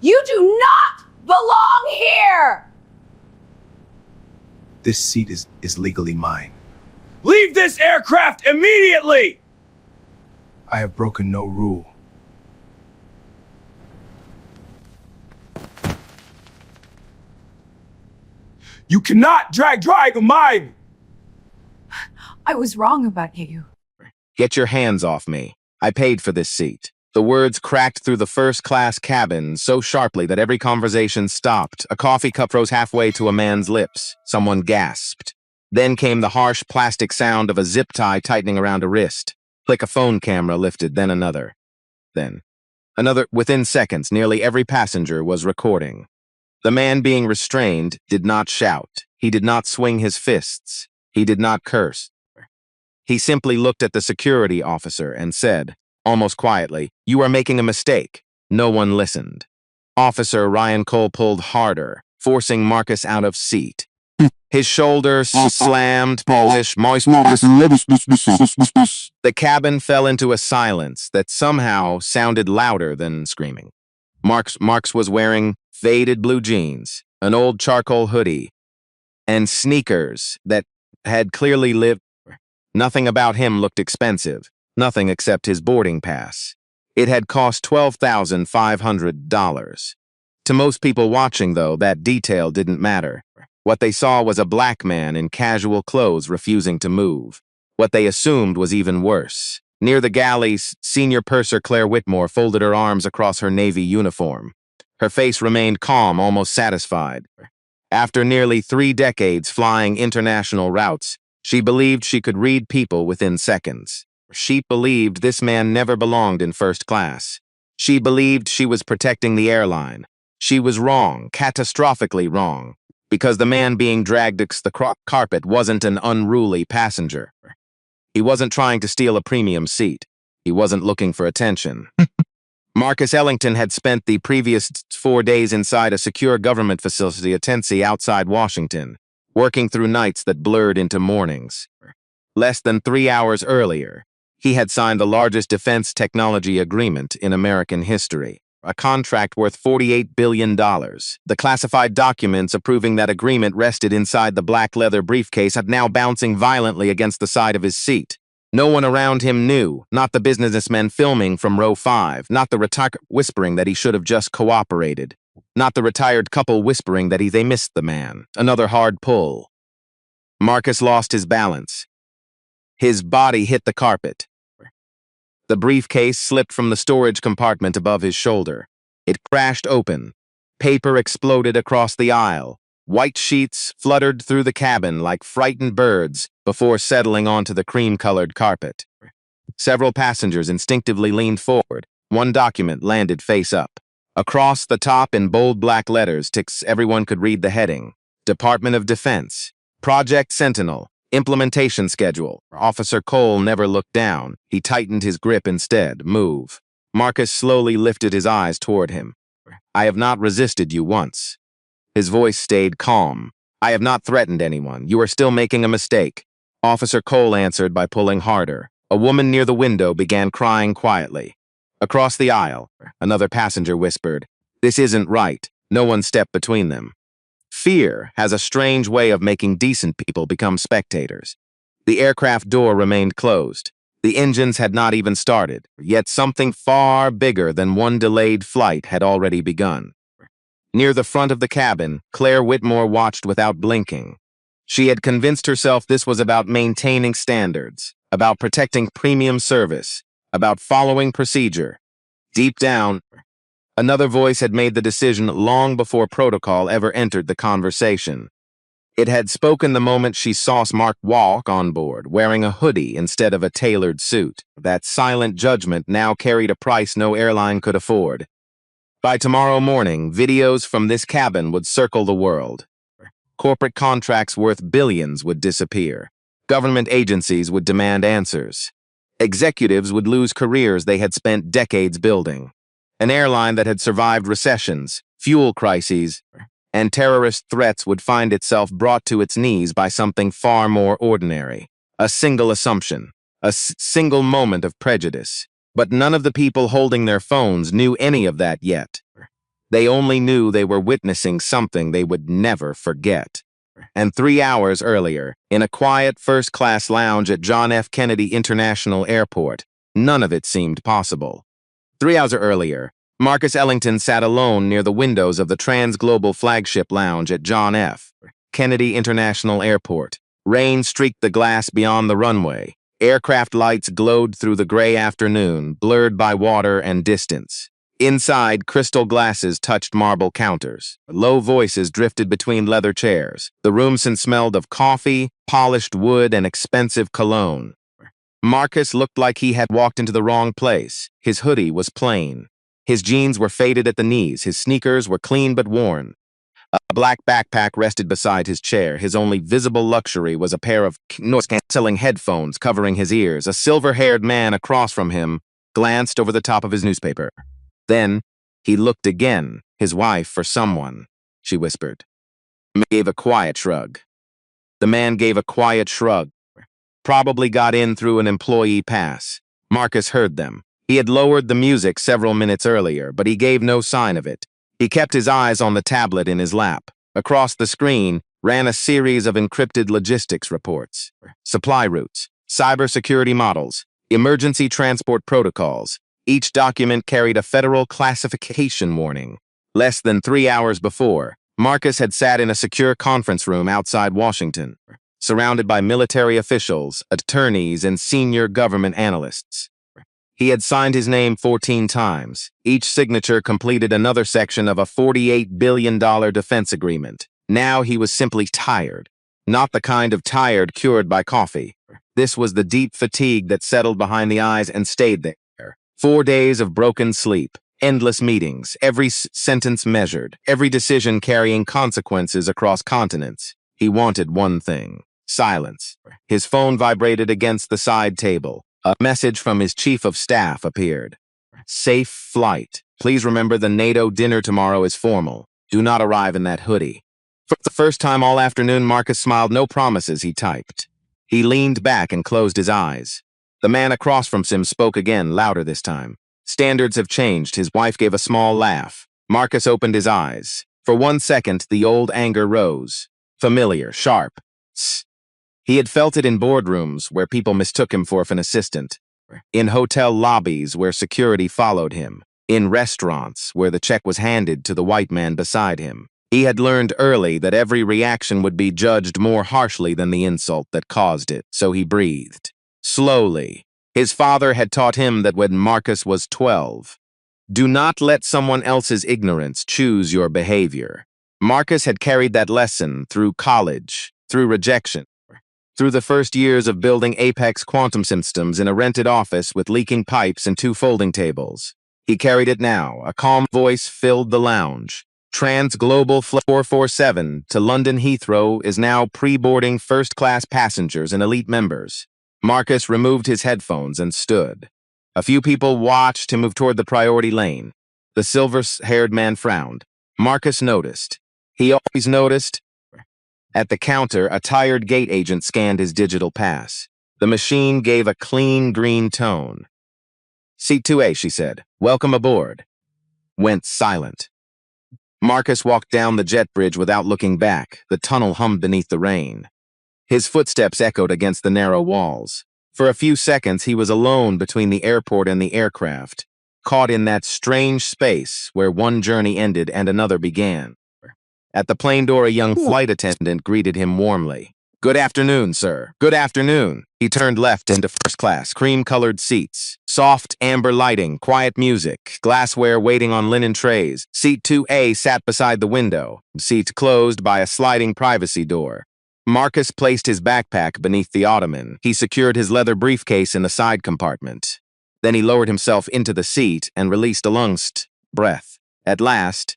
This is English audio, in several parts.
You do not belong here! This seat is legally mine. Leave this aircraft immediately! I have broken no rule. You cannot drag mine! I was wrong about you. Get your hands off me. I paid for this seat. The words cracked through the first-class cabin so sharply that every conversation stopped. A coffee cup rose halfway to a man's lips. Someone gasped. Then came the harsh plastic sound of a zip tie tightening around a wrist. Click, a phone camera lifted, then another. Then another. Within seconds, nearly every passenger was recording. The man being restrained did not shout. He did not swing his fists. He did not curse. He simply looked at the security officer and said, almost quietly, "You are making a mistake." No one listened. Officer Ryan Cole pulled harder, forcing Marcus out of seat. His shoulders slammed, polish, moist. The cabin fell into a silence that somehow sounded louder than screaming. Marx was wearing faded blue jeans, an old charcoal hoodie, and sneakers that had clearly lived. Nothing about him looked expensive, nothing except his boarding pass. It had cost $12,500. To most people watching, though, that detail didn't matter. What they saw was a black man in casual clothes refusing to move. What they assumed was even worse. Near the galleys, Senior Purser Claire Whitmore folded her arms across her Navy uniform. Her face remained calm, almost satisfied. After nearly 3 decades flying international routes, she believed she could read people within seconds. She believed this man never belonged in first class. She believed she was protecting the airline. She was wrong, catastrophically wrong, because the man being dragged across the carpet wasn't an unruly passenger. He wasn't trying to steal a premium seat. He wasn't looking for attention. Marcus Ellington had spent the previous 4 days inside a secure government facility at Tennessee outside Washington, working through nights that blurred into mornings. Less than 3 hours earlier, he had signed the largest defense technology agreement in American history, a contract worth $48 billion. The classified documents approving that agreement rested inside the black leather briefcase, now bouncing violently against the side of his seat. No one around him knew, not the businessmen filming from row 5, not the retired whispering that he should have just cooperated, not the retired couple whispering that they missed the man. Another hard pull. Marcus lost his balance. His body hit the carpet. The briefcase slipped from the storage compartment above his shoulder. It crashed open. Paper exploded across the aisle. White sheets fluttered through the cabin like frightened birds before settling onto the cream-colored carpet. Several passengers instinctively leaned forward. One document landed face up. Across the top in bold black letters, everyone could read the heading: Department of Defense, Project Sentinel, Implementation Schedule. Officer Cole never looked down. He tightened his grip instead. Move. Marcus slowly lifted his eyes toward him. "I have not resisted you once." His voice stayed calm. "I have not threatened anyone. You are still making a mistake." Officer Cole answered by pulling harder. A woman near the window began crying quietly. Across the aisle, another passenger whispered, "This isn't right." No one stepped between them. Fear has a strange way of making decent people become spectators. The aircraft door remained closed. The engines had not even started, yet something far bigger than one delayed flight had already begun. Near the front of the cabin, Claire Whitmore watched without blinking. She had convinced herself this was about maintaining standards, about protecting premium service, about following procedure. Deep down, another voice had made the decision long before protocol ever entered the conversation. It had spoken the moment she saw Mark walk on board, wearing a hoodie instead of a tailored suit. That silent judgment now carried a price no airline could afford. By tomorrow morning, videos from this cabin would circle the world. Corporate contracts worth billions would disappear. Government agencies would demand answers. Executives would lose careers they had spent decades building. An airline that had survived recessions, fuel crises, and terrorist threats would find itself brought to its knees by something far more ordinary. A single assumption, a single moment of prejudice. But none of the people holding their phones knew any of that yet. They only knew they were witnessing something they would never forget. And 3 hours earlier, in a quiet first-class lounge at John F. Kennedy International Airport, none of it seemed possible. 3 hours earlier, Marcus Ellington sat alone near the windows of the Trans-Global Flagship Lounge at John F. Kennedy International Airport. Rain streaked the glass beyond the runway. Aircraft lights glowed through the gray afternoon, blurred by water and distance. Inside, crystal glasses touched marble counters. Low voices drifted between leather chairs. The room smelled of coffee, polished wood, and expensive cologne. Marcus looked like he had walked into the wrong place. His hoodie was plain. His jeans were faded at the knees. His sneakers were clean but worn. A black backpack rested beside his chair. His only visible luxury was a pair of noise-canceling headphones covering his ears. A silver-haired man across from him glanced over the top of his newspaper. Then, he looked again, his wife for someone, she whispered. He gave a quiet shrug. The man gave a quiet shrug. Probably got in through an employee pass. Marcus heard them. He had lowered the music several minutes earlier, but he gave no sign of it. He kept his eyes on the tablet in his lap. Across the screen ran a series of encrypted logistics reports. Supply routes, cybersecurity models, emergency transport protocols. Each document carried a federal classification warning. Less than 3 hours before, Marcus had sat in a secure conference room outside Washington, surrounded by military officials, attorneys, and senior government analysts. He had signed his name 14 times. Each signature completed another section of a $48 billion defense agreement. Now he was simply tired. Not the kind of tired cured by coffee. This was the deep fatigue that settled behind the eyes and stayed there. 4 days of broken sleep, endless meetings, every sentence measured, every decision carrying consequences across continents. He wanted one thing: silence. His phone vibrated against the side table. A message from his chief of staff appeared. Safe flight. Please remember the NATO dinner tomorrow is formal. Do not arrive in that hoodie. For the first time all afternoon, Marcus smiled. No promises, he typed. He leaned back and closed his eyes. The man across from him spoke again, louder this time. Standards have changed. His wife gave a small laugh. Marcus opened his eyes. For 1 second, the old anger rose. Familiar, sharp. Tss. He had felt it in boardrooms where people mistook him for an assistant, in hotel lobbies where security followed him, in restaurants where the check was handed to the white man beside him. He had learned early that every reaction would be judged more harshly than the insult that caused it, so he breathed. Slowly. His father had taught him that when Marcus was 12. Do not let someone else's ignorance choose your behavior. Marcus had carried that lesson through college, through rejection, through the first years of building Apex quantum systems in a rented office with leaking pipes and 2 folding tables. He carried it now. A calm voice filled the lounge. Trans-Global Flight 447 to London Heathrow is now pre-boarding first-class passengers and elite members. Marcus removed his headphones and stood. A few people watched him move toward the priority lane. The silver-haired man frowned. Marcus noticed. He always noticed. At the counter, a tired gate agent scanned his digital pass. The machine gave a clean green tone. Seat 2A, she said. Welcome aboard. Went silent. Marcus walked down the jet bridge without looking back. The tunnel hummed beneath the rain. His footsteps echoed against the narrow walls. For a few seconds, he was alone between the airport and the aircraft, caught in that strange space where one journey ended and another began. At the plane door, a young flight attendant greeted him warmly. Good afternoon, sir. Good afternoon. He turned left into first class, cream-colored seats, soft amber lighting, quiet music, glassware waiting on linen trays. Seat 2A sat beside the window, seat closed by a sliding privacy door. Marcus placed his backpack beneath the ottoman. He secured his leather briefcase in the side compartment. Then he lowered himself into the seat and released a lunged breath. At last,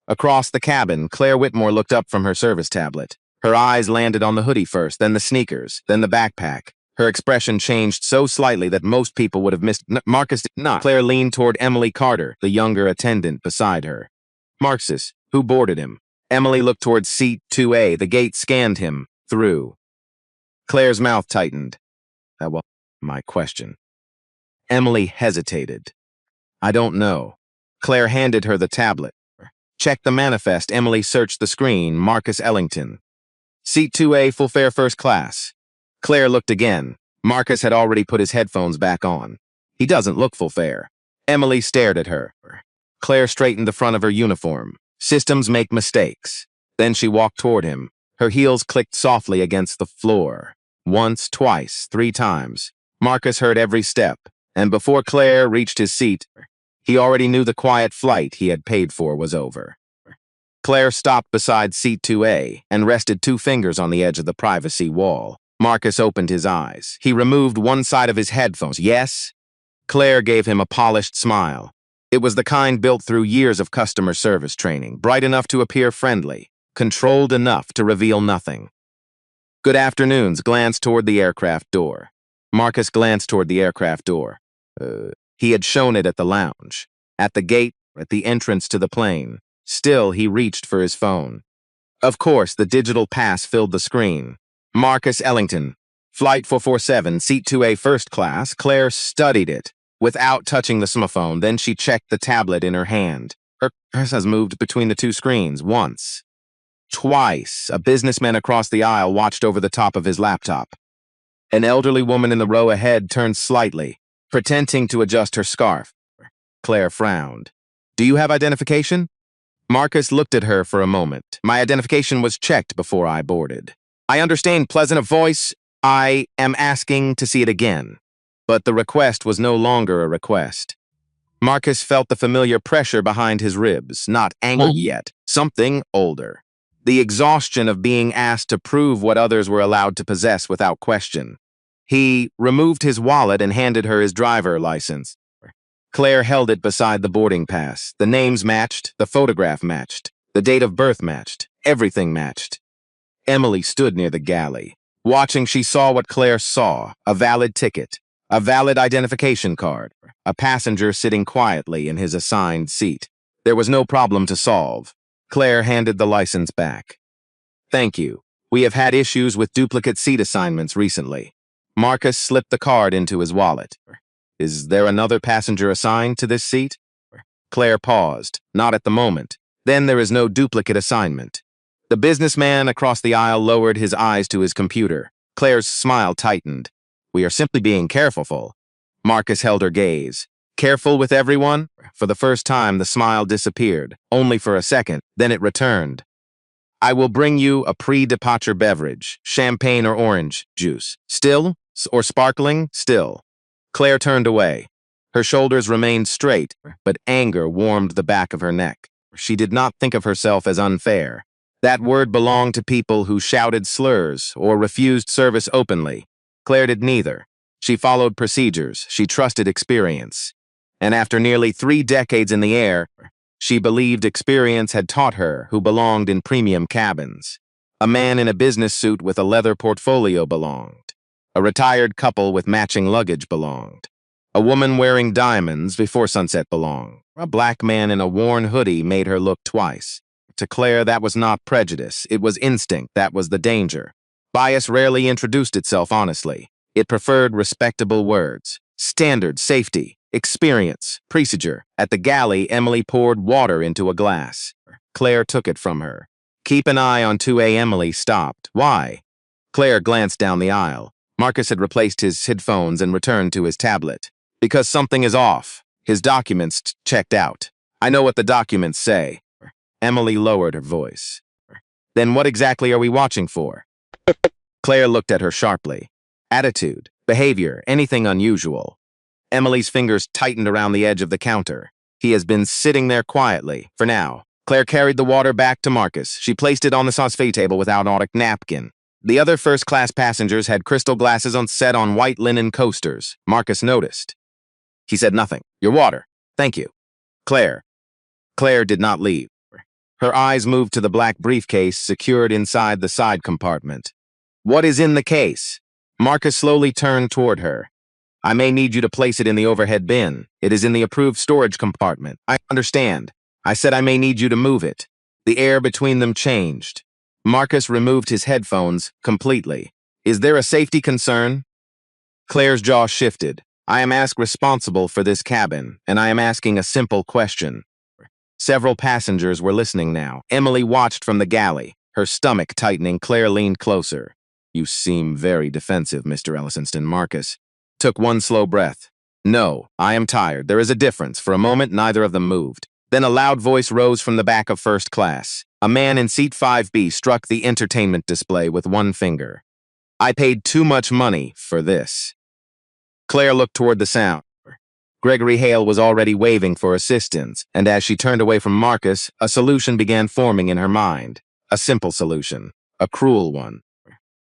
across the cabin, Claire Whitmore looked up from her service tablet. Her eyes landed on the hoodie first, then the sneakers, then the backpack. Her expression changed so slightly that most people would have missed. Marcus did not. Claire leaned toward Emily Carter, the younger attendant beside her. Marcus, who boarded him? Emily looked toward seat 2A. The gate scanned him through. Claire's mouth tightened. That was my question. Emily hesitated. I don't know. Claire handed her the tablet. Check the manifest. Emily searched the screen. Marcus Ellington. Seat 2A, full fare first class. Claire looked again. Marcus had already put his headphones back on. He doesn't look full fare. Emily stared at her. Claire straightened the front of her uniform. Systems make mistakes. Then she walked toward him. Her heels clicked softly against the floor. Once, twice, 3 times. Marcus heard every step, and before Claire reached his seat, he already knew the quiet flight he had paid for was over. Claire stopped beside seat 2A and rested 2 fingers on the edge of the privacy wall. Marcus opened his eyes. He removed one side of his headphones. Yes? Claire gave him a polished smile. It was the kind built through years of customer service training, bright enough to appear friendly, controlled enough to reveal nothing. Good afternoons. Glanced toward the aircraft door. Marcus glanced toward the aircraft door. He had shown it at the lounge, at the gate, at the entrance to the plane. Still, he reached for his phone. Of course, the digital pass filled the screen. Marcus Ellington, Flight 447, Seat 2A first class. Claire studied it without touching the smartphone. Then she checked the tablet in her hand. Her cursor moved between the 2 screens once. Twice, a businessman across the aisle watched over the top of his laptop. An elderly woman in the row ahead turned slightly, pretending to adjust her scarf. Claire frowned. Do you have identification? Marcus looked at her for a moment. My identification was checked before I boarded. I understand, pleasant of voice. I am asking to see it again. But the request was no longer a request. Marcus felt the familiar pressure behind his ribs, not anger yet, something older. The exhaustion of being asked to prove what others were allowed to possess without question. He removed his wallet and handed her his driver license. Claire held it beside the boarding pass. The names matched, the photograph matched, the date of birth matched, everything matched. Emily stood near the galley. Watching, she saw what Claire saw, a valid ticket, a valid identification card, a passenger sitting quietly in his assigned seat. There was no problem to solve. Claire handed the license back. Thank you. We have had issues with duplicate seat assignments recently. Marcus slipped the card into his wallet. Is there another passenger assigned to this seat? Claire paused. Not at the moment. Then there is no duplicate assignment. The businessman across the aisle lowered his eyes to his computer. Claire's smile tightened. We are simply being careful. Marcus held her gaze. Careful with everyone? For the first time, the smile disappeared, only for a second, then it returned. I will bring you a pre-departure beverage, champagne or orange juice. Still? Or sparkling? Still. Claire turned away. Her shoulders remained straight, but anger warmed the back of her neck. She did not think of herself as unfair. That word belonged to people who shouted slurs or refused service openly. Claire did neither. She followed procedures. She trusted experience. And after nearly 3 decades in the air, she believed experience had taught her who belonged in premium cabins. A man in a business suit with a leather portfolio belonged. A retired couple with matching luggage belonged. A woman wearing diamonds before sunset belonged. A black man in a worn hoodie made her look twice. To Claire, that was not prejudice. It was instinct. That was the danger. Bias rarely introduced itself honestly. It preferred respectable words. Standard, safety, experience, procedure. At the galley, Emily poured water into a glass. Claire took it from her. Keep an eye on 2A. Emily stopped. Why? Claire glanced down the aisle. Marcus had replaced his headphones and returned to his tablet. Because something is off. His documents checked out. I know what the documents say. Emily lowered her voice. Then what exactly are we watching for? Claire looked at her sharply. Attitude, behavior, anything unusual. Emily's fingers tightened around the edge of the counter. He has been sitting there quietly, for now. Claire carried the water back to Marcus. She placed it on the sauce-fee table without an napkin. The other first-class passengers had crystal glasses set on white linen coasters. Marcus noticed. He said nothing. Your water. Thank you. Claire. Claire did not leave. Her eyes moved to the black briefcase secured inside the side compartment. What is in the case? Marcus slowly turned toward her. I may need you to place it in the overhead bin. It is in the approved storage compartment. I understand. I said I may need you to move it. The air between them changed. Marcus removed his headphones completely. Is there a safety concern? Claire's jaw shifted. I am asked responsible for this cabin, and I am asking a simple question. Several passengers were listening now. Emily watched from the galley, her stomach tightening. Claire leaned closer. You seem very defensive, Mr. Ellisonston. Marcus took one slow breath. No, I am tired. There is a difference. For a moment, neither of them moved. Then a loud voice rose from the back of first class. A man in seat 5B struck the entertainment display with one finger. I paid too much money for this. Claire looked toward the sound. Gregory Hale was already waving for assistance, and as she turned away from Marcus, a solution began forming in her mind. A simple solution. A cruel one.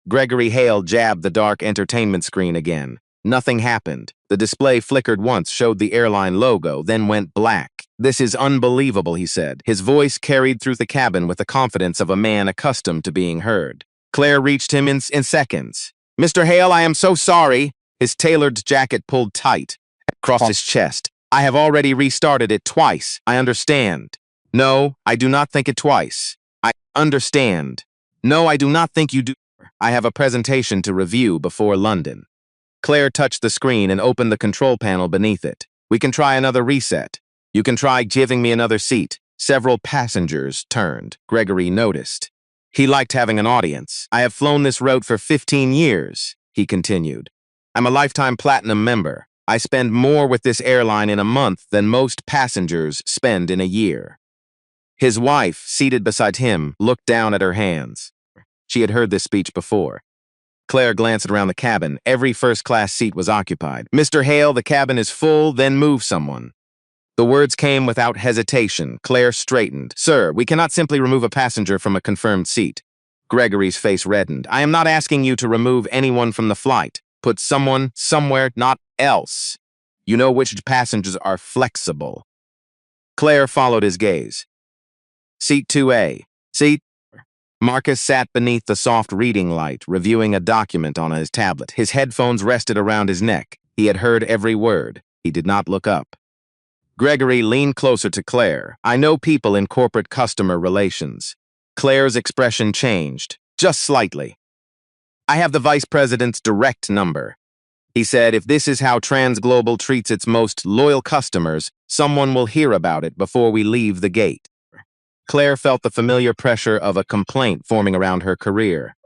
Gregory Hale jabbed the dark entertainment screen again. Nothing happened. The display flickered once, showed the airline logo, then went black. This is unbelievable, he said. His voice carried through the cabin with the confidence of a man accustomed to being heard. Claire reached him in seconds. Mr. Hale, I am so sorry. His tailored jacket pulled tight across his chest. I have already restarted it twice. I understand. No, I do not think it twice. I understand. No, I do not think you do. I have a presentation to review before London. Claire touched the screen and opened the control panel beneath it. We can try another reset. You can try giving me another seat. Several passengers turned. Gregory noticed. He liked having an audience. I have flown this route for 15 years, he continued. I'm a lifetime platinum member. I spend more with this airline in a month than most passengers spend in a year. His wife, seated beside him, looked down at her hands. She had heard this speech before. Claire glanced around the cabin. Every first-class seat was occupied. Mr. Hale, the cabin is full, then move someone. The words came without hesitation. Claire straightened. Sir, we cannot simply remove a passenger from a confirmed seat. Gregory's face reddened. I am not asking you to remove anyone from the flight. Put someone somewhere, not else. You know which passengers are flexible. Claire followed his gaze. Seat 2A. Seat. Marcus sat beneath the soft reading light, reviewing a document on his tablet. His headphones rested around his neck. He had heard every word. He did not look up. Gregory leaned closer to Claire. I know people in corporate customer relations. Claire's expression changed, just slightly. I have the vice president's direct number. He said, if this is how Transglobal treats its most loyal customers, someone will hear about it before we leave the gate. Claire felt the familiar pressure of a complaint forming around her career.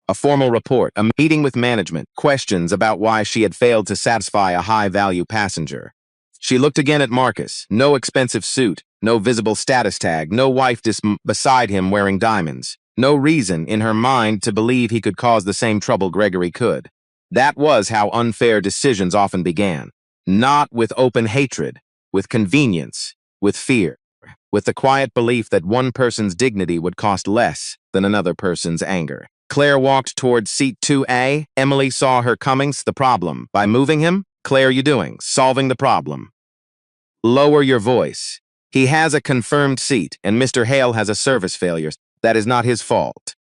A formal report, a meeting with management, questions about why she had failed to satisfy a high-value passenger. She looked again at Marcus. No expensive suit, no visible status tag, no wife beside him wearing diamonds. No reason in her mind to believe he could cause the same trouble Gregory could. That was how unfair decisions often began. Not with open hatred, with convenience, with fear. With the quiet belief that one person's dignity would cost less than another person's anger. Claire walked toward seat 2A. Emily saw her coming. The problem. By moving him, Claire, you doing? Solving the problem. Lower your voice. He has a confirmed seat, and Mr. Hale has a service failure. That is not his fault.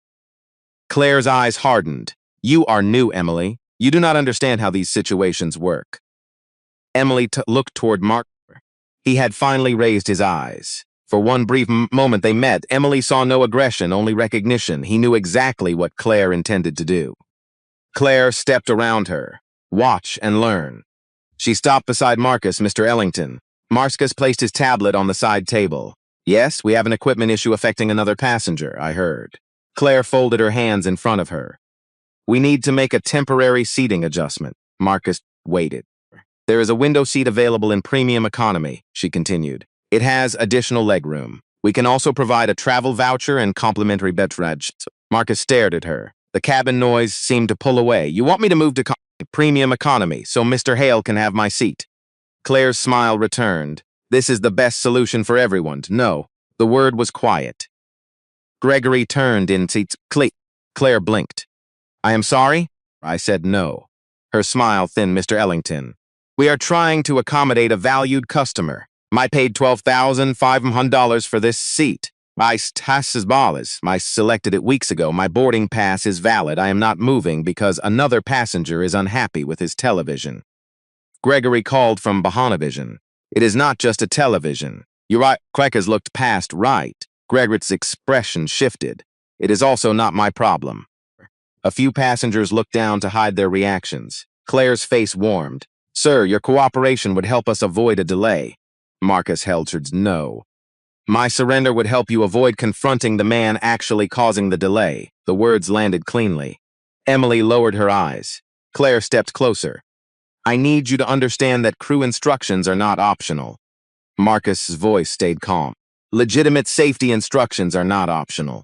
Claire's eyes hardened. You are new, Emily. You do not understand how these situations work. Emily looked toward Mark. He had finally raised his eyes. For one brief moment they met. Emily saw no aggression, only recognition. He knew exactly what Claire intended to do. Claire stepped around her. Watch and learn. She stopped beside Marcus, Mr. Ellington. Marcus placed his tablet on the side table. Yes, we have an equipment issue affecting another passenger, I heard. Claire folded her hands in front of her. We need to make a temporary seating adjustment. Marcus waited. There is a window seat available in premium economy, she continued. It has additional legroom. We can also provide a travel voucher and complimentary beverage. Marcus stared at her. The cabin noise seemed to pull away. You want me to move to premium economy so Mr. Hale can have my seat? Claire's smile returned. This is the best solution for everyone. No, the word was quiet. Gregory turned in seats. Claire blinked. I am sorry? I said no. Her smile thinned. Mr. Ellington. We are trying to accommodate a valued customer. I paid $12,500 for this seat. I selected it weeks ago. My boarding pass is valid. I am not moving because another passenger is unhappy with his television. Gregory called from Bahanavision. It is not just a television. Quackers looked past right. Gregory's expression shifted. It is also not my problem. A few passengers looked down to hide their reactions. Claire's face warmed. Sir, your cooperation would help us avoid a delay. Marcus Helchard's no. My surrender would help you avoid confronting the man actually causing the delay. The words landed cleanly. Emily lowered her eyes. Claire stepped closer. I need you to understand that crew instructions are not optional. Marcus's voice stayed calm. Legitimate safety instructions are not optional.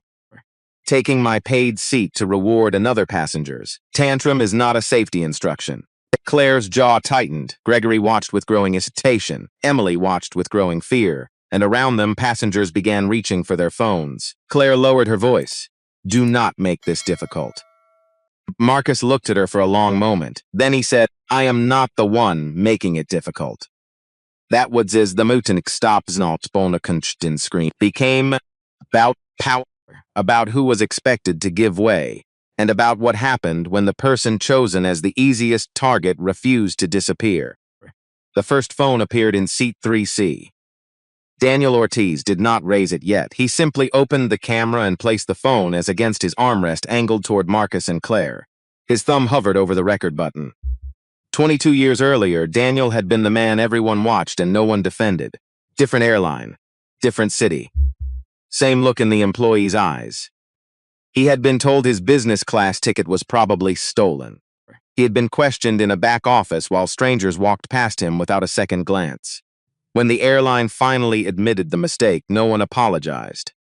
Taking my paid seat to reward another passenger's tantrum is not a safety instruction. Claire's jaw tightened. Gregory watched with growing hesitation. Emily watched with growing fear. And around them, passengers began reaching for their phones. Claire lowered her voice. Do not make this difficult. Marcus looked at her for a long moment. Then he said, I am not the one making it difficult. That was as the mutant Stabsnaltbonakenstin scream became about power, about who was expected to give way, and about what happened when the person chosen as the easiest target refused to disappear. The first phone appeared in seat 3C. Daniel Ortiz did not raise it yet. He simply opened the camera and placed the phone as against his armrest angled toward Marcus and Claire. His thumb hovered over the record button. 22 years earlier, Daniel had been the man everyone watched and no one defended. Different airline, different city. Same look in the employee's eyes. He had been told his business class ticket was probably stolen. He had been questioned in a back office while strangers walked past him without a second glance. When the airline finally admitted the mistake, no one apologized.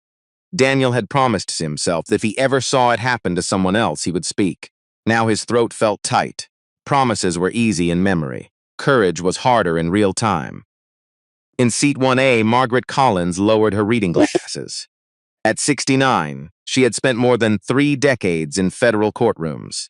Daniel had promised himself that if he ever saw it happen to someone else, he would speak. Now his throat felt tight. Promises were easy in memory. Courage was harder in real time. In seat 1A, Margaret Collins lowered her reading glasses. At 69, she had spent more than 3 decades in federal courtrooms.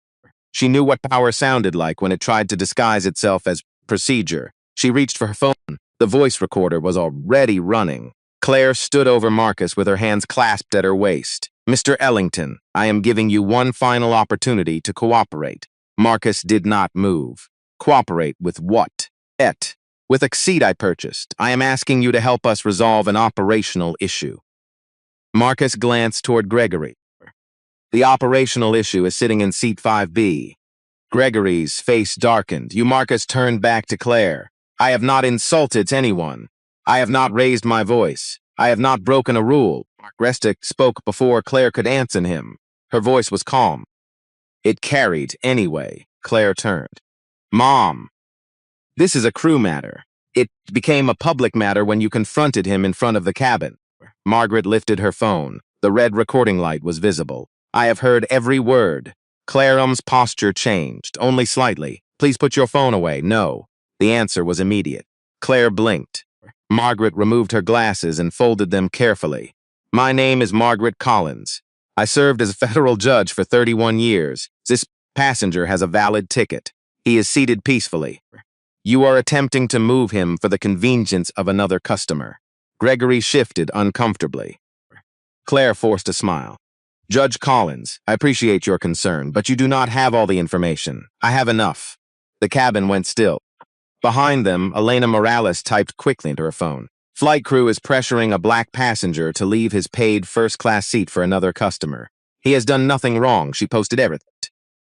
She knew what power sounded like when it tried to disguise itself as procedure. She reached for her phone. The voice recorder was already running. Claire stood over Marcus with her hands clasped at her waist. Mr. Ellington, I am giving you one final opportunity to cooperate. Marcus did not move. Cooperate with what? With a seat I purchased. I am asking you to help us resolve an operational issue. Marcus glanced toward Gregory. The operational issue is sitting in seat 5B. Gregory's face darkened. Marcus turned back to Claire. I have not insulted anyone. I have not raised my voice. I have not broken a rule. Restic spoke before Claire could answer him. Her voice was calm. It carried anyway. Claire turned. Mom, this is a crew matter. It became a public matter when you confronted him in front of the cabin. Margaret lifted her phone. The red recording light was visible. I have heard every word. Claire's posture changed, only slightly. Please put your phone away. No. The answer was immediate. Claire blinked. Margaret removed her glasses and folded them carefully. My name is Margaret Collins. I served as a federal judge for 31 years. This passenger has a valid ticket. He is seated peacefully. You are attempting to move him for the convenience of another customer. Gregory shifted uncomfortably. Claire forced a smile. Judge Collins, I appreciate your concern, but you do not have all the information. I have enough. The cabin went still. Behind them, Elena Morales typed quickly into her phone. Flight crew is pressuring a black passenger to leave his paid first-class seat for another customer. He has done nothing wrong, she posted everything.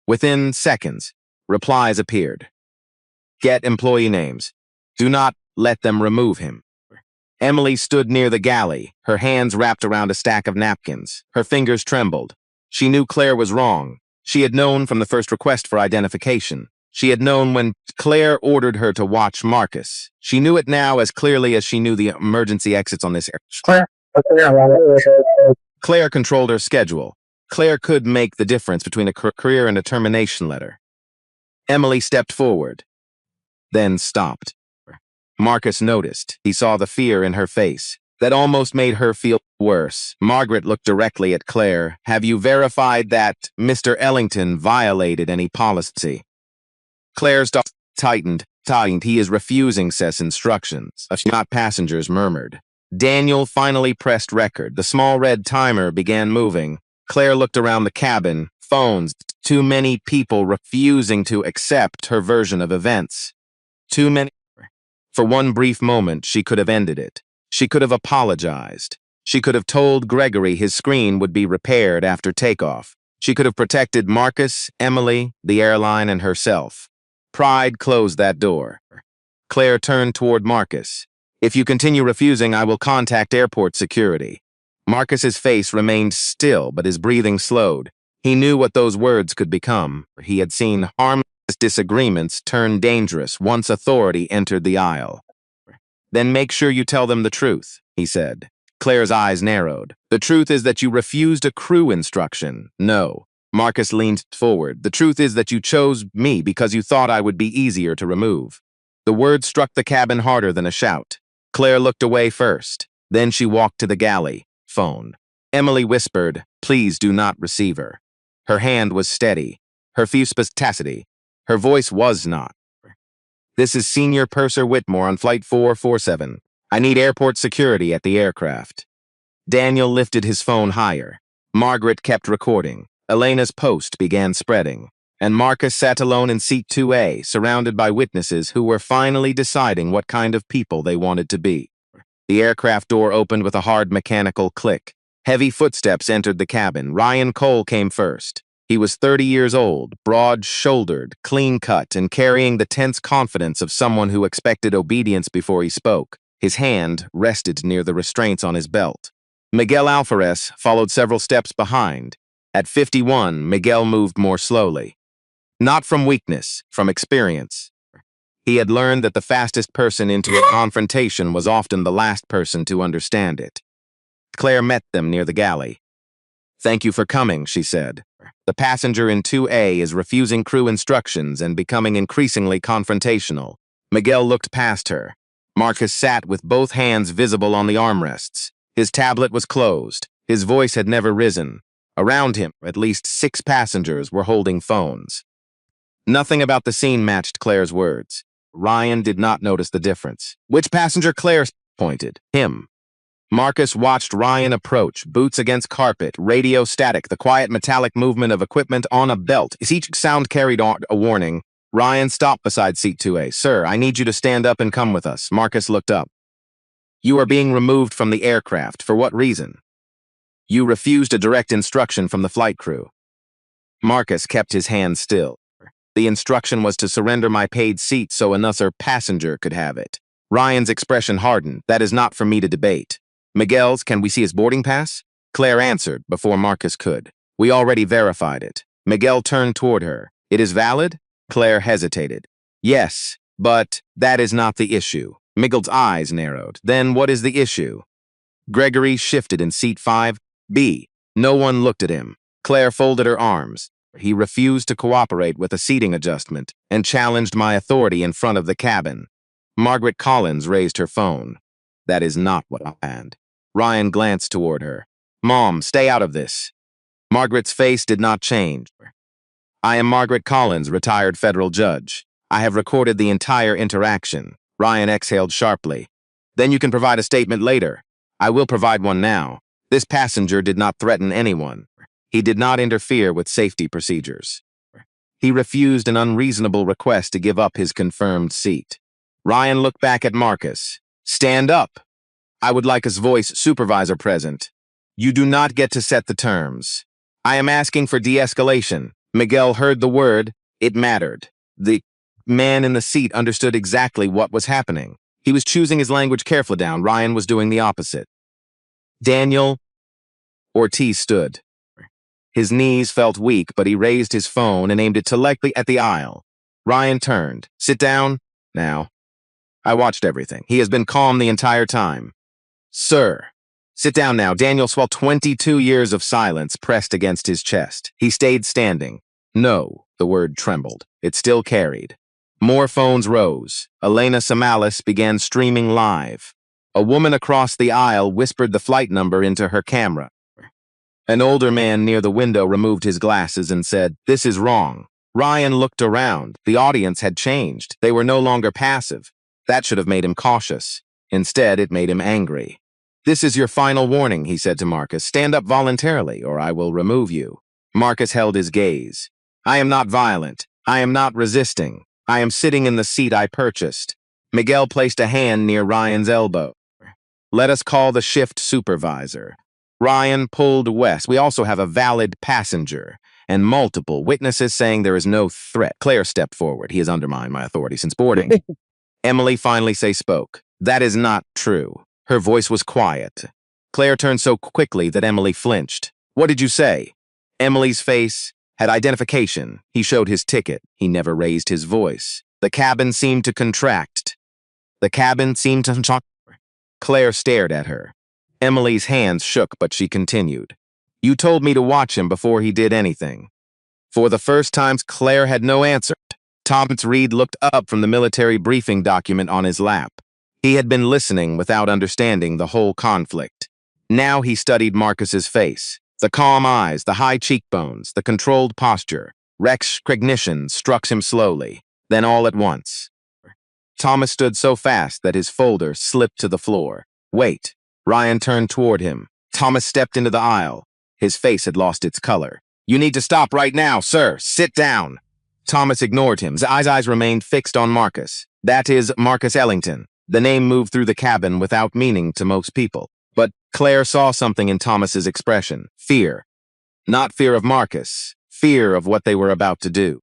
Within seconds, replies appeared. Get employee names. Do not let them remove him. Emily stood near the galley, her hands wrapped around a stack of napkins. Her fingers trembled. She knew Claire was wrong. She had known from the first request for identification. She had known when Claire ordered her to watch Marcus. She knew it now as clearly as she knew the emergency exits on this air. Claire controlled her schedule. Claire could make the difference between a career and a termination letter. Emily stepped forward, then stopped. Marcus noticed. He saw the fear in her face. That almost made her feel worse. Margaret looked directly at Claire. Have you verified that Mr. Ellington violated any policy? Claire's jaw tightened. He is refusing Cess instructions. Not passengers murmured. Daniel finally pressed record. The small red timer began moving. Claire looked around the cabin. Phones. Too many people refusing to accept her version of events. Too many. For one brief moment, she could have ended it. She could have apologized. She could have told Gregory his screen would be repaired after takeoff. She could have protected Marcus, Emily, the airline, and herself. Pride closed that door. Claire turned toward Marcus. If you continue refusing, I will contact airport security. Marcus's face remained still, but his breathing slowed. He knew what those words could become. He had seen harmless disagreements turn dangerous once authority entered the aisle. Then make sure you tell them the truth, he said. Claire's eyes narrowed. The truth is that you refused a crew instruction. No. Marcus leaned forward. The truth is that you chose me because you thought I would be easier to remove. The words struck the cabin harder than a shout. Claire looked away first. Then she walked to the galley. Phone. Emily whispered, "Please do not receive her." Her hand was steady. Her tacity. Her voice was not. "This is Senior Purser Whitmore on Flight 447. I need airport security at the aircraft." Daniel lifted his phone higher. Margaret kept recording. Elena's post began spreading. And Marcus sat alone in seat 2A, surrounded by witnesses who were finally deciding what kind of people they wanted to be. The aircraft door opened with a hard mechanical click. Heavy footsteps entered the cabin. Ryan Cole came first. He was 30 years old, broad-shouldered, clean-cut, and carrying the tense confidence of someone who expected obedience before he spoke. His hand rested near the restraints on his belt. Miguel Alvarez followed several steps behind. At 51, Miguel moved more slowly. Not from weakness, from experience. He had learned that the fastest person into a confrontation was often the last person to understand it. Claire met them near the galley. "Thank you for coming," she said. "The passenger in 2A is refusing crew instructions and becoming increasingly confrontational." Miguel looked past her. Marcus sat with both hands visible on the armrests. His tablet was closed. His voice had never risen. Around him, at least 6 passengers were holding phones. Nothing about the scene matched Claire's words. Ryan did not notice the difference. "Which passenger?" Claire pointed. "Him." Marcus watched Ryan approach, boots against carpet, radio static, the quiet metallic movement of equipment on a belt. As each sound carried on a warning, Ryan stopped beside seat 2A. "Sir, I need you to stand up and come with us." Marcus looked up. "You are being removed from the aircraft. For what reason?" "You refused a direct instruction from the flight crew." Marcus kept his hand still. "The instruction was to surrender my paid seat so another passenger could have it." Ryan's expression hardened. "That is not for me to debate." "Miguel's, can we see his boarding pass?" Claire answered before Marcus could. "We already verified it." Miguel turned toward her. "It is valid?" Claire hesitated. "Yes, but that is not the issue." Miguel's eyes narrowed. "Then what is the issue?" Gregory shifted in seat 5B. No one looked at him. Claire folded her arms. "He refused to cooperate with a seating adjustment and challenged my authority in front of the cabin." Margaret Collins raised her phone. "That is not what I planned." Ryan glanced toward her. "Mom, stay out of this." Margaret's face did not change. "I am Margaret Collins, retired federal judge. I have recorded the entire interaction." Ryan exhaled sharply. "Then you can provide a statement later." "I will provide one now. This passenger did not threaten anyone. He did not interfere with safety procedures. He refused an unreasonable request to give up his confirmed seat." Ryan looked back at Marcus. "Stand up. I would like a voice supervisor present. You do not get to set the terms. I am asking for de-escalation." Miguel heard the word. It mattered. The man in the seat understood exactly what was happening. He was choosing his language carefully down. Ryan was doing the opposite. Daniel Ortiz stood. His knees felt weak, but he raised his phone and aimed it directly at the aisle. Ryan turned. "Sit down. Now." "I watched everything. He has been calm the entire time." "Sir." "Sit down now." Daniel swallowed. 22 years of silence pressed against his chest. He stayed standing. "No." The word trembled. It still carried. More phones rose. Elena Samalis began streaming live. A woman across the aisle whispered the flight number into her camera. An older man near the window removed his glasses and said, "This is wrong." Ryan looked around. The audience had changed. They were no longer passive. That should have made him cautious. Instead, it made him angry. "This is your final warning," he said to Marcus. "Stand up voluntarily, or I will remove you." Marcus held his gaze. "I am not violent. I am not resisting. I am sitting in the seat I purchased." Miguel placed a hand near Ryan's elbow. "Let us call the shift supervisor." Ryan pulled west. "We also have a valid passenger and multiple witnesses saying there is no threat." Claire stepped forward. "He has undermined my authority since boarding." Emily finally spoke. That is not true. Her voice was quiet. Claire turned so quickly that Emily flinched. What did you say? Emily's face had identification. He showed his ticket. He never raised his voice. The cabin seemed to contract. Claire stared at her. Emily's hands shook, but she continued. You told me to watch him before he did anything. For the first time, Claire had no answer. Thomas Reed looked up from the military briefing document on his lap. He had been listening without understanding the whole conflict. Now he studied Marcus's face. The calm eyes, the high cheekbones, the controlled posture. Recognition struck him slowly, then all at once. Thomas stood so fast that his folder slipped to the floor. Wait. Ryan turned toward him. Thomas stepped into the aisle. His face had lost its color. You need to stop right now, sir. Sit down. Thomas ignored him. His eyes remained fixed on Marcus. That is Marcus Ellington. The name moved through the cabin without meaning to most people. But Claire saw something in Thomas's expression. Fear. Not fear of Marcus. Fear of what they were about to do.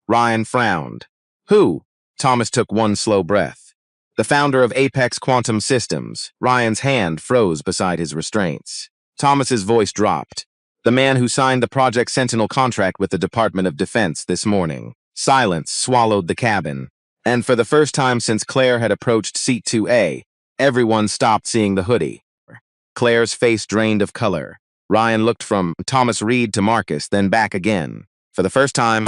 Ryan frowned. Who? Thomas took one slow breath. The founder of Apex Quantum Systems. Ryan's hand froze beside his restraints. Thomas's voice dropped. The man who signed the Project Sentinel contract with the Department of Defense this morning. Silence swallowed the cabin. And for the first time since Claire had approached Seat 2A, everyone stopped seeing the hoodie. Claire's face drained of color. Ryan looked from Thomas Reed to Marcus, then back again. For the first time,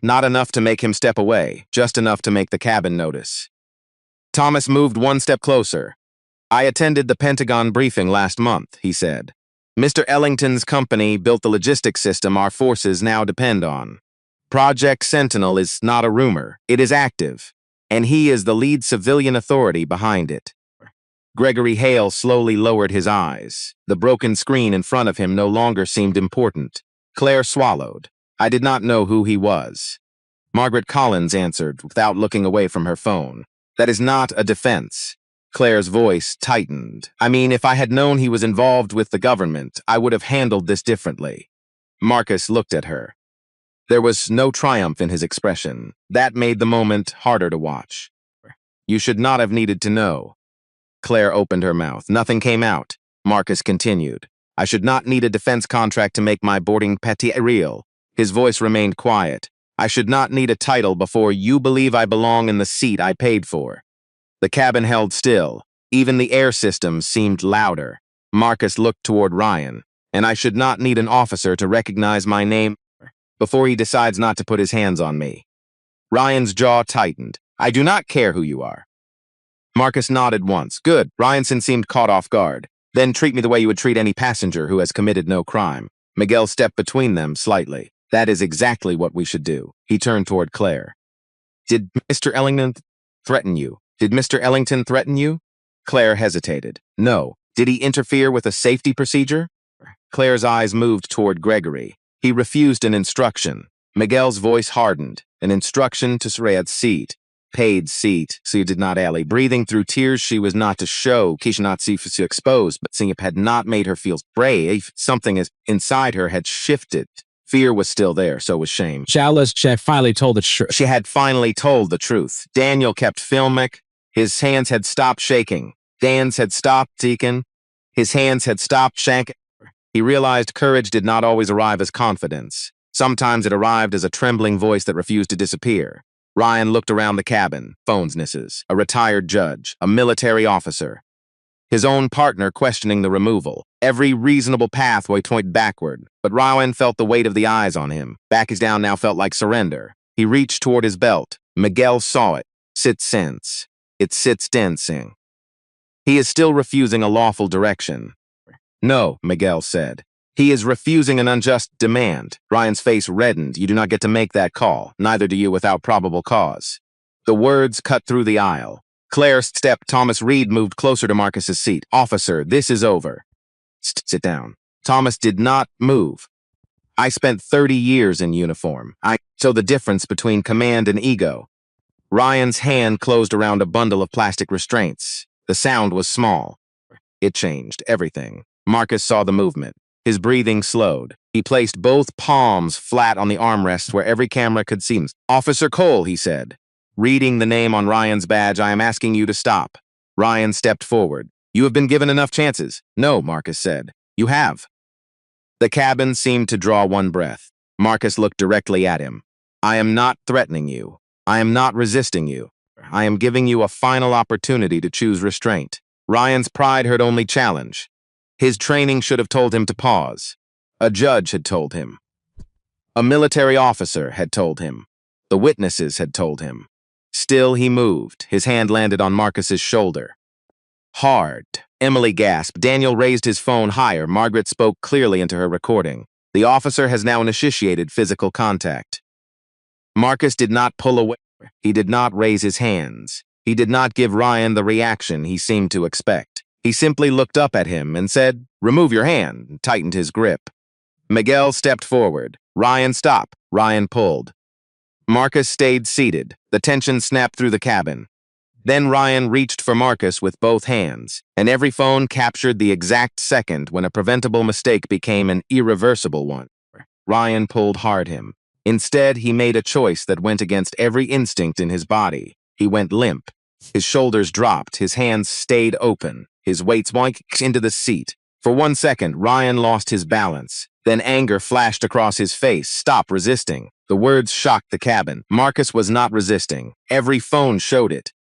not enough to make him step away, just enough to make the cabin notice. Thomas moved one step closer. I attended the Pentagon briefing last month, he said. Mr. Ellington's company built the logistics system our forces now depend on. Project Sentinel is not a rumor, it is active, and he is the lead civilian authority behind it. Gregory Hale slowly lowered his eyes. The broken screen in front of him no longer seemed important. Claire swallowed. I did not know who he was. Margaret Collins answered without looking away from her phone. That is not a defense. Claire's voice tightened. I mean, if I had known he was involved with the government, I would have handled this differently. Marcus looked at her. There was no triumph in his expression. That made the moment harder to watch. You should not have needed to know. Claire opened her mouth. Nothing came out. Marcus continued. I should not need a defense contract to make my boarding party real. His voice remained quiet. I should not need a title before you believe I belong in the seat I paid for. The cabin held still. Even the air systems seemed louder. Marcus looked toward Ryan. And I should not need an officer to recognize my name before he decides not to put his hands on me. Ryan's jaw tightened. I do not care who you are. Marcus nodded once. Good. Ryanson seemed caught off guard. Then treat me the way you would treat any passenger who has committed no crime. Miguel stepped between them slightly. That is exactly what we should do. He turned toward Claire. Did Mr. Ellington threaten you? Did Mr. Ellington threaten you? Claire hesitated. No. Did he interfere with a safety procedure? Claire's eyes moved toward Gregory. He refused an instruction. Miguel's voice hardened. An instruction to Sarayat's seat. Paid seat, so you did not alley. Breathing through tears she was not to show, Kishinatsi to expose, but seeing it had not made her feel brave. Something inside her had shifted. Fear was still there, so was shame. She finally told the truth. She had finally told the truth. Daniel kept filmic. His hands had stopped shaking. Dan's had stopped deacon. His hands had stopped shanking. He realized courage did not always arrive as confidence. Sometimes it arrived as a trembling voice that refused to disappear. Ryan looked around the cabin. Phonesnesses. A retired judge. A military officer. His own partner questioning the removal. Every reasonable pathway pointed backward, but Ryan felt the weight of the eyes on him. Back is down now felt like surrender. He reached toward his belt. Miguel saw it. Sit sense. It sits dancing. He is still refusing a lawful direction. No, Miguel said. He is refusing an unjust demand. Ryan's face reddened. You do not get to make that call. Neither do you without probable cause. The words cut through the aisle. Claire stepped. Thomas Reed moved closer to Marcus's seat. Officer, this is over. Sit down. Thomas did not move. I spent 30 years in uniform. So the difference between command and ego. Ryan's hand closed around a bundle of plastic restraints. The sound was small. It changed everything. Marcus saw the movement. His breathing slowed. He placed both palms flat on the armrests where every camera could see him. Officer Cole, he said. Reading the name on Ryan's badge, I am asking you to stop. Ryan stepped forward. You have been given enough chances. No, Marcus said. You have. The cabin seemed to draw one breath. Marcus looked directly at him. I am not threatening you. I am not resisting you. I am giving you a final opportunity to choose restraint. Ryan's pride heard only challenge. His training should have told him to pause. A judge had told him. A military officer had told him. The witnesses had told him. Still, he moved. His hand landed on Marcus's shoulder. Hard. Emily gasped. Daniel raised his phone higher. Margaret spoke clearly into her recording. The officer has now initiated physical contact. Marcus did not pull away. He did not raise his hands. He did not give Ryan the reaction he seemed to expect. He simply looked up at him and said, "Remove your hand," and tightened his grip. Miguel stepped forward. Ryan, stop. Ryan pulled. Marcus stayed seated. The tension snapped through the cabin. Then Ryan reached for Marcus with both hands, and every phone captured the exact second when a preventable mistake became an irreversible one. Ryan pulled hard him. Instead, he made a choice that went against every instinct in his body. He went limp. His shoulders dropped, his hands stayed open, his weight boinked into the seat. For 1 second, Ryan lost his balance. Then anger flashed across his face. Stop resisting. The words shocked the cabin. Marcus was not resisting. Every phone showed it.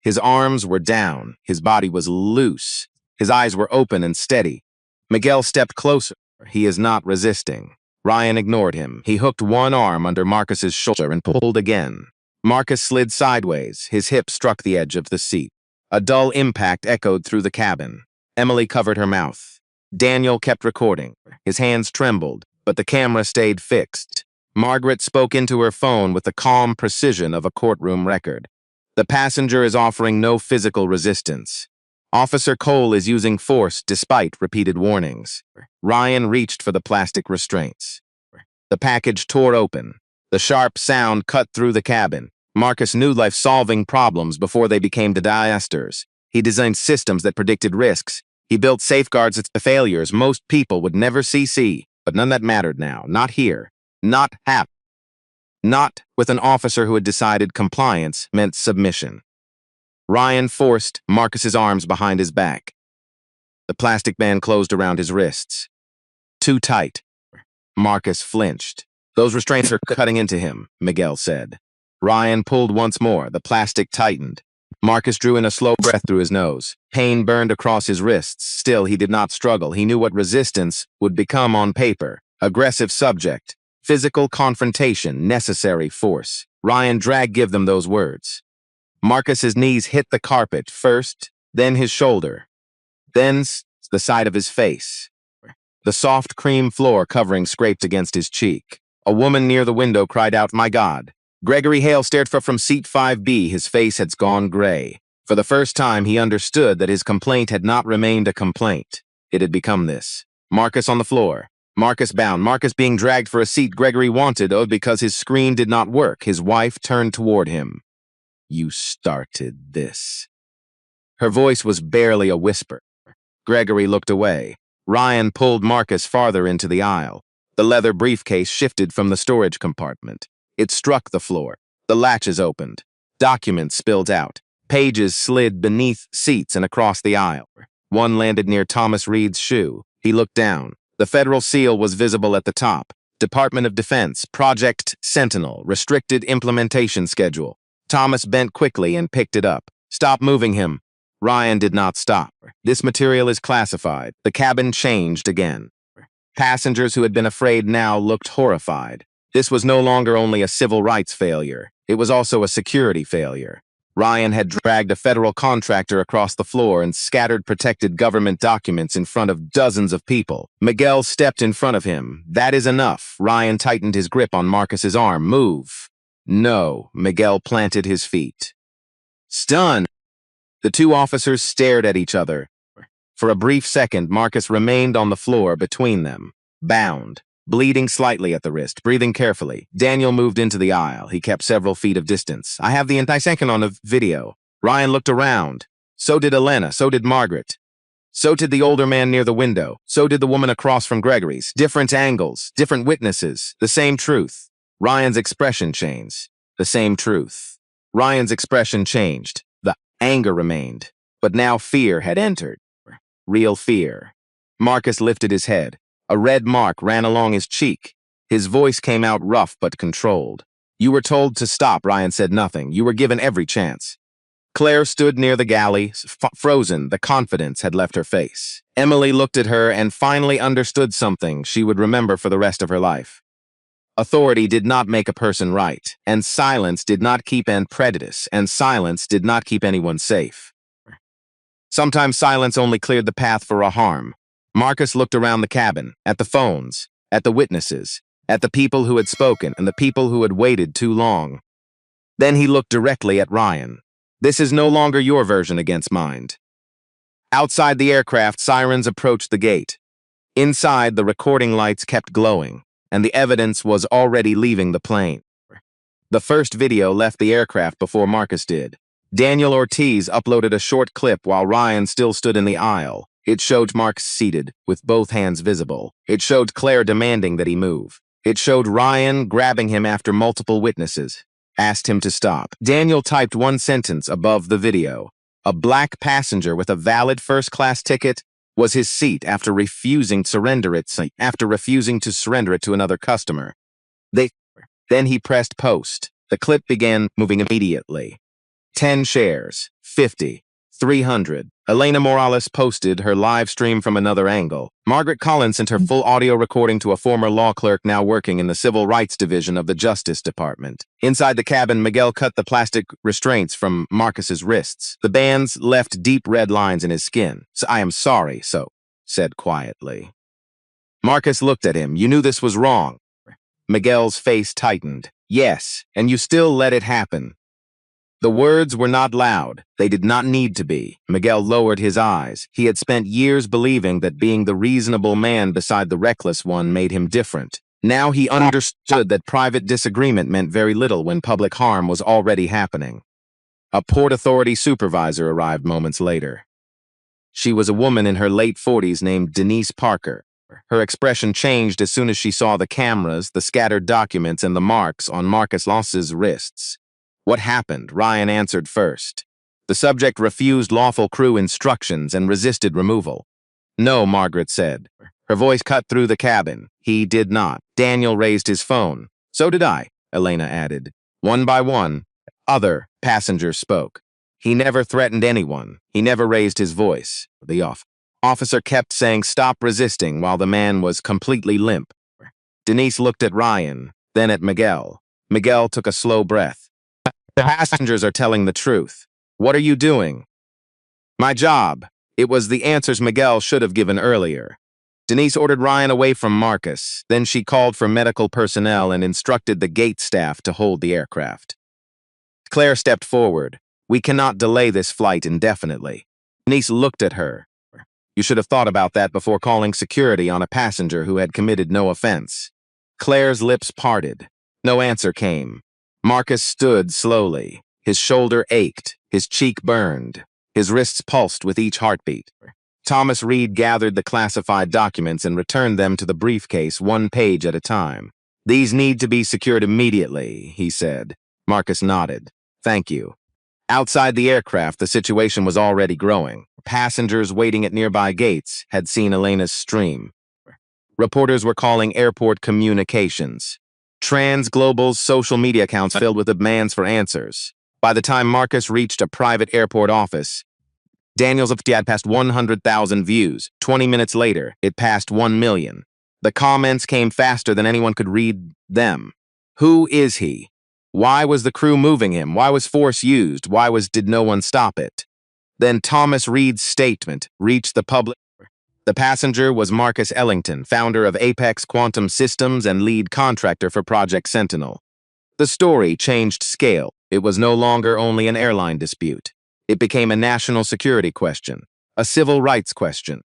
His arms were down. His body was loose. His eyes were open and steady. Miguel stepped closer. He is not resisting. Ryan ignored him. He hooked one arm under Marcus's shoulder and pulled again. Marcus slid sideways. His hip struck the edge of the seat. A dull impact echoed through the cabin. Emily covered her mouth. Daniel kept recording. His hands trembled, but the camera stayed fixed. Margaret spoke into her phone with the calm precision of a courtroom record. The passenger is offering no physical resistance. Officer Cole is using force despite repeated warnings. Ryan reached for the plastic restraints. The package tore open. The sharp sound cut through the cabin. Marcus knew life-solving problems before they became disasters. He designed systems that predicted risks. He built safeguards at the failures most people would never see, but none that mattered now. Not here. Not hap. Not with an officer who had decided compliance meant submission. Ryan forced Marcus's arms behind his back. The plastic band closed around his wrists. Too tight. Marcus flinched. Those restraints are cutting into him, Miguel said. Ryan pulled once more. The plastic tightened. Marcus drew in a slow breath through his nose. Pain burned across his wrists. Still, he did not struggle. He knew what resistance would become on paper. Aggressive subject. Physical confrontation. Necessary force. Ryan give them those words. Marcus's knees hit the carpet first, then his shoulder, then the side of his face. The soft cream floor covering scraped against his cheek. A woman near the window cried out, "My God." Gregory Hale stared from seat 5B. His face had gone gray. For the first time, he understood that his complaint had not remained a complaint. It had become this. Marcus on the floor. Marcus bound. Marcus being dragged for a seat Gregory wanted because his screen did not work. His wife turned toward him. "You started this." Her voice was barely a whisper. Gregory looked away. Ryan pulled Marcus farther into the aisle. The leather briefcase shifted from the storage compartment. It struck the floor. The latches opened. Documents spilled out. Pages slid beneath seats and across the aisle. One landed near Thomas Reed's shoe. He looked down. The federal seal was visible at the top. Department of Defense, Project Sentinel, Restricted Implementation Schedule. Thomas bent quickly and picked it up. "Stop moving him." Ryan did not stop. "This material is classified." The cabin changed again. Passengers who had been afraid now looked horrified. This was no longer only a civil rights failure. It was also a security failure. Ryan had dragged a federal contractor across the floor and scattered protected government documents in front of dozens of people. Miguel stepped in front of him. "That is enough." Ryan tightened his grip on Marcus's arm. "Move." "No." Miguel planted his feet. Stunned, the two officers stared at each other. For a brief second, Marcus remained on the floor between them, bound, bleeding slightly at the wrist, breathing carefully. Daniel moved into the aisle. He kept several feet of distance. "I have the entire second on the video." Ryan looked around. So did Elena. So did Margaret. So did the older man near the window. So did the woman across from Gregory's. Different angles, different witnesses, the same truth. Ryan's expression changed. The same truth. Ryan's expression changed. The anger remained, but now fear had entered. Real fear. Marcus lifted his head. A red mark ran along his cheek. His voice came out rough but controlled. You were told to stop, Ryan said nothing. You were given every chance. Claire stood near the galley, frozen. The confidence had left her face. Emily looked at her and finally understood something she would remember for the rest of her life. Authority did not make a person right, and silence did not keep an prejudice, and silence did not keep anyone safe. Sometimes silence only cleared the path for a harm. Marcus looked around the cabin, at the phones, at the witnesses, at the people who had spoken and the people who had waited too long. Then he looked directly at Ryan. This is no longer your version against mine. Outside the aircraft, sirens approached the gate. Inside, the recording lights kept glowing, and the evidence was already leaving the plane. The first video left the aircraft before Marcus did. Daniel Ortiz uploaded a short clip while Ryan still stood in the aisle. It showed Marcus seated, with both hands visible. It showed Claire demanding that he move. It showed Ryan grabbing him after multiple witnesses asked him to stop. Daniel typed one sentence above the video. A black passenger with a valid first-class ticket was his seat after refusing to surrender it to another customer. Then he pressed post. The clip began moving immediately. 10 shares, 50, 300. Elena Morales posted her live stream from another angle. Margaret Collins sent her full audio recording to a former law clerk now working in the Civil Rights Division of the Justice Department. Inside the cabin, Miguel cut the plastic restraints from Marcus's wrists. The bands left deep red lines in his skin. So I am sorry, said quietly. Marcus looked at him. You knew this was wrong. Miguel's face tightened. Yes, and you still let it happen. The words were not loud. They did not need to be. Miguel lowered his eyes. He had spent years believing that being the reasonable man beside the reckless one made him different. Now he understood that private disagreement meant very little when public harm was already happening. A Port Authority supervisor arrived moments later. She was a woman in her late 40s named Denise Parker. Her expression changed as soon as she saw the cameras, the scattered documents, and the marks on Marcus Loss's wrists. What happened? Ryan answered first. The subject refused lawful crew instructions and resisted removal. No, Margaret said. Her voice cut through the cabin. He did not. Daniel raised his phone. So did I, Elena added. One by one, other passengers spoke. He never threatened anyone. He never raised his voice. The officer kept saying stop resisting while the man was completely limp. Denise looked at Ryan, then at Miguel. Miguel took a slow breath. The passengers are telling the truth. What are you doing? My job. It was the answers Miguel should have given earlier. Denise ordered Ryan away from Marcus. Then she called for medical personnel and instructed the gate staff to hold the aircraft. Claire stepped forward. We cannot delay this flight indefinitely. Denise looked at her. You should have thought about that before calling security on a passenger who had committed no offense. Claire's lips parted. No answer came. Marcus stood slowly. His shoulder ached. His cheek burned. His wrists pulsed with each heartbeat. Thomas Reed gathered the classified documents and returned them to the briefcase one page at a time. These need to be secured immediately, he said. Marcus nodded. Thank you. Outside the aircraft, the situation was already growing. Passengers waiting at nearby gates had seen Elena's stream. Reporters were calling airport communications. Trans-Global's social media accounts filled with demands for answers. By the time Marcus reached a private airport office, Daniel's had passed 100,000 views. 20 minutes later, it passed 1 million. The comments came faster than anyone could read them. Who is he? Why was the crew moving him? Why was force used? Did no one stop it? Then Thomas Reed's statement reached the public. The passenger was Marcus Ellington, founder of Apex Quantum Systems and lead contractor for Project Sentinel. The story changed scale. It was no longer only an airline dispute. It became a national security question, a civil rights question,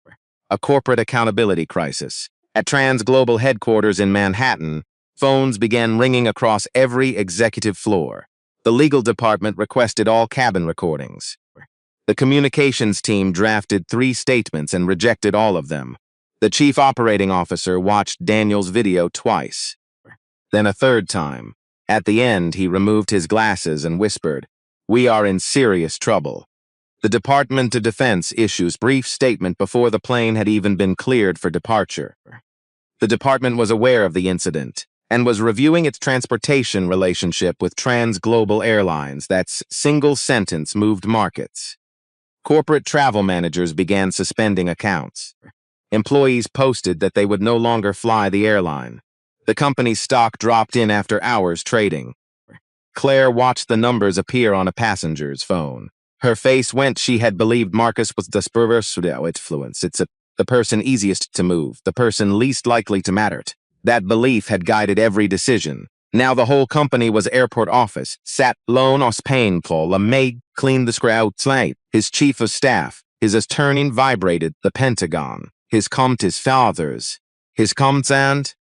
a corporate accountability crisis. At Trans-Global headquarters in Manhattan, phones began ringing across every executive floor. The legal department requested all cabin recordings. The communications team drafted 3 statements and rejected all of them. The chief operating officer watched Daniel's video twice, then a third time. At the end, he removed his glasses and whispered, We are in serious trouble. The Department of Defense issues brief statement before the plane had even been cleared for departure. The department was aware of the incident and was reviewing its transportation relationship with trans-global airlines. That's single-sentence moved markets. Corporate travel managers began suspending accounts. Employees posted that they would no longer fly the airline. The company's stock dropped in after hours trading. Claire watched the numbers appear on a passenger's phone. Her face went. She had believed Marcus was the influence. The person easiest to move, the person least likely to matter. That belief had guided every decision. Now the whole company was airport office, sat lone os painful, a maid cleaned the scrout slate. His chief of staff, his attorney vibrated the Pentagon. His his father's. His and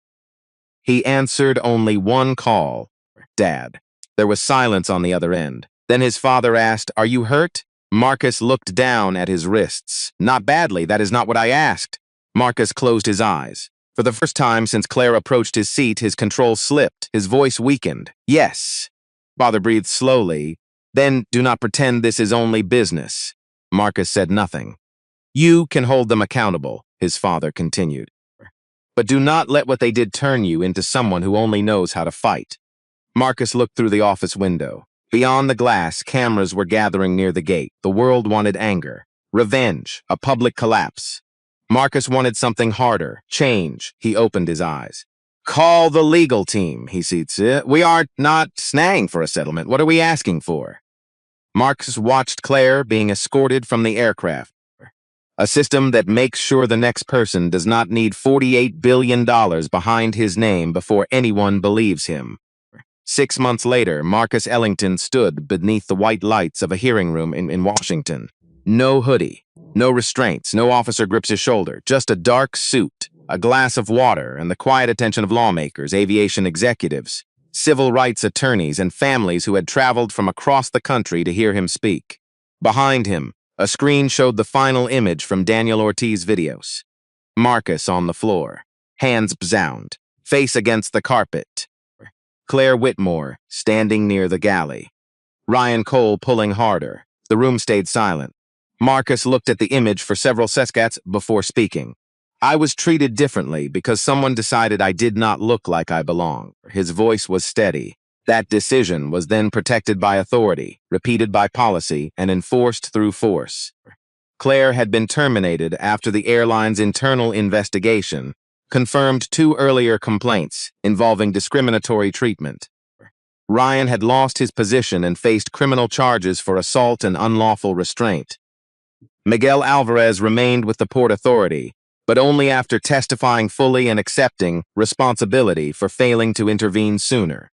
he answered only one call. Dad. There was silence on the other end. Then his father asked, "Are you hurt?" Marcus looked down at his wrists. "Not badly, that is not what I asked." Marcus closed his eyes. For the first time since Claire approached his seat, his control slipped. His voice weakened. "Yes." Father breathed slowly. "Then do not pretend this is only business." Marcus said nothing. "You can hold them accountable," his father continued. "But do not let what they did turn you into someone who only knows how to fight." Marcus looked through the office window. Beyond the glass, cameras were gathering near the gate. The world wanted anger, revenge, a public collapse. Marcus wanted something harder, change. He opened his eyes. "Call the legal team," he said. "We are not snaying for a settlement. What are we asking for?" Marcus watched Claire being escorted from the aircraft. A system that makes sure the next person does not need $48 billion behind his name before anyone believes him. 6 months later, Marcus Ellington stood beneath the white lights of a hearing room in Washington. No hoodie, no restraints, no officer grips his shoulder, just a dark suit, a glass of water, and the quiet attention of lawmakers, aviation executives, civil rights attorneys, and families who had traveled from across the country to hear him speak. Behind him, a screen showed the final image from Daniel Ortiz's videos. Marcus on the floor, hands bound, face against the carpet. Claire Whitmore, standing near the galley. Ryan Cole pulling harder. The room stayed silent. Marcus looked at the image for several seconds before speaking. "I was treated differently because someone decided I did not look like I belonged." His voice was steady. That decision was then protected by authority, repeated by policy, and enforced through force. Claire had been terminated after the airline's internal investigation confirmed 2 earlier complaints involving discriminatory treatment. Ryan had lost his position and faced criminal charges for assault and unlawful restraint. Miguel Alvarez remained with the Port Authority, but only after testifying fully and accepting responsibility for failing to intervene sooner.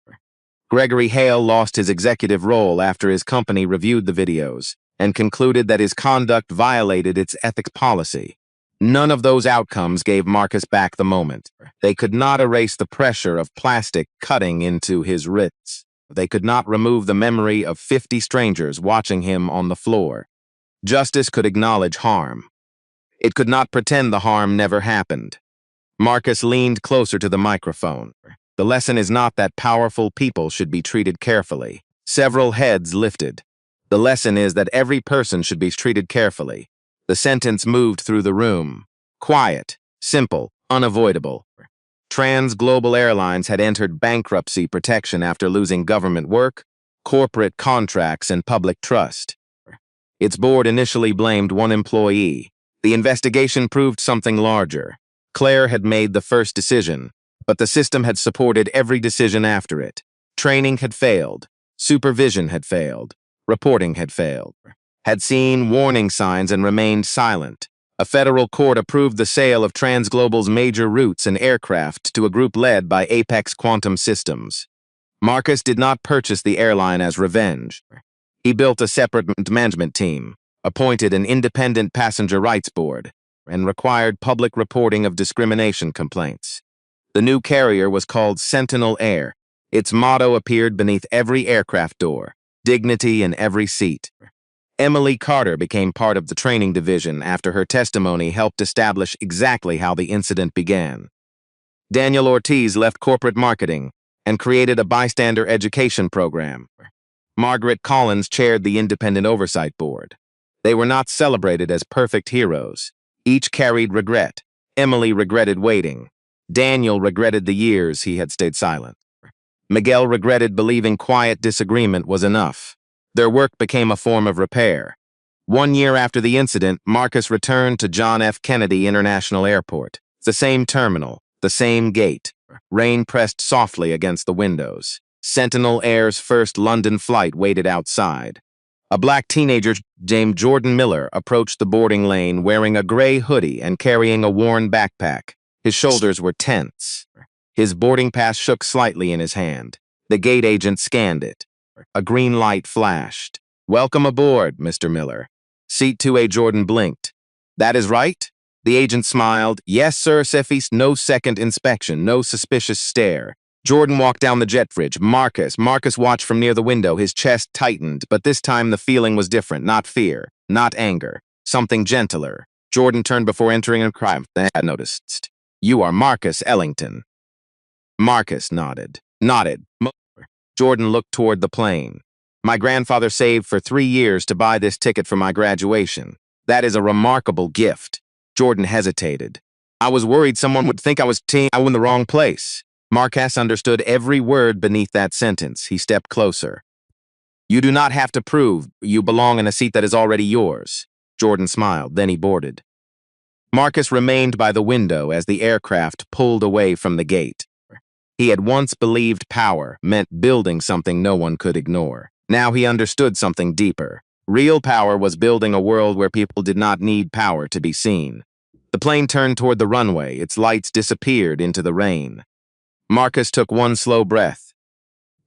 Gregory Hale lost his executive role after his company reviewed the videos and concluded that his conduct violated its ethics policy. None of those outcomes gave Marcus back the moment. They could not erase the pressure of plastic cutting into his wrists. They could not remove the memory of 50 strangers watching him on the floor. Justice could acknowledge harm. It could not pretend the harm never happened. Marcus leaned closer to the microphone. The lesson is not that powerful people should be treated carefully. Several heads lifted. The lesson is that every person should be treated carefully. The sentence moved through the room. Quiet, simple, unavoidable. Trans-global airlines had entered bankruptcy protection after losing government work, corporate contracts, and public trust. Its board initially blamed one employee. The investigation proved something larger. Claire had made the first decision, but the system had supported every decision after it. Training had failed. Supervision had failed. Reporting had failed. Had seen warning signs and remained silent. A federal court approved the sale of Transglobal's major routes and aircraft to a group led by Apex Quantum Systems. Marcus did not purchase the airline as revenge. He built a separate management team, appointed an independent passenger rights board, and required public reporting of discrimination complaints. The new carrier was called Sentinel Air. Its motto appeared beneath every aircraft door, dignity in every seat. Emily Carter became part of the training division after her testimony helped establish exactly how the incident began. Daniel Ortiz left corporate marketing and created a bystander education program. Margaret Collins chaired the independent oversight board. They were not celebrated as perfect heroes. Each carried regret. Emily regretted waiting. Daniel regretted the years he had stayed silent. Miguel regretted believing quiet disagreement was enough. Their work became a form of repair. 1 year after the incident, Marcus returned to John F. Kennedy International Airport. The same terminal, the same gate. Rain pressed softly against the windows. Sentinel Air's first London flight waited outside. A black teenager named Jordan Miller approached the boarding lane wearing a gray hoodie and carrying a worn backpack. His shoulders were tense. His boarding pass shook slightly in his hand. The gate agent scanned it. A green light flashed. "Welcome aboard, Mr. Miller." Seat 2A Jordan blinked. "That is right?" The agent smiled. "Yes, sir, Cephas. No second inspection, no suspicious stare." Jordan walked down the jet bridge. Marcus watched from near the window. His chest tightened, but this time the feeling was different. Not fear, not anger. Something gentler. Jordan turned before entering a crime. They had noticed. "You are Marcus Ellington." Marcus nodded. Jordan looked toward the plane. "My grandfather saved for 3 years to buy this ticket for my graduation. That is a remarkable gift." Jordan hesitated. "I was worried someone would think I was in the wrong place." Marcus understood every word beneath that sentence. He stepped closer. "You do not have to prove you belong in a seat that is already yours." Jordan smiled, then he boarded. Marcus remained by the window as the aircraft pulled away from the gate. He had once believed power meant building something no one could ignore. Now he understood something deeper. Real power was building a world where people did not need power to be seen. The plane turned toward the runway. Its lights disappeared into the rain. Marcus took one slow breath.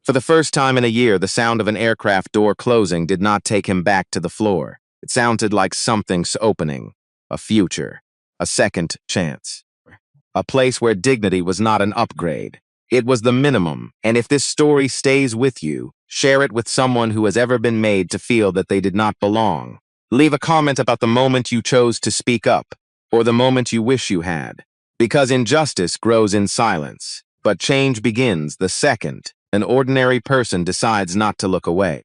For the first time in a year, the sound of an aircraft door closing did not take him back to the floor. It sounded like something's opening. A future. A second chance. A place where dignity was not an upgrade. It was the minimum, and if this story stays with you, share it with someone who has ever been made to feel that they did not belong. Leave a comment about the moment you chose to speak up, or the moment you wish you had. Because injustice grows in silence, but change begins the second an ordinary person decides not to look away.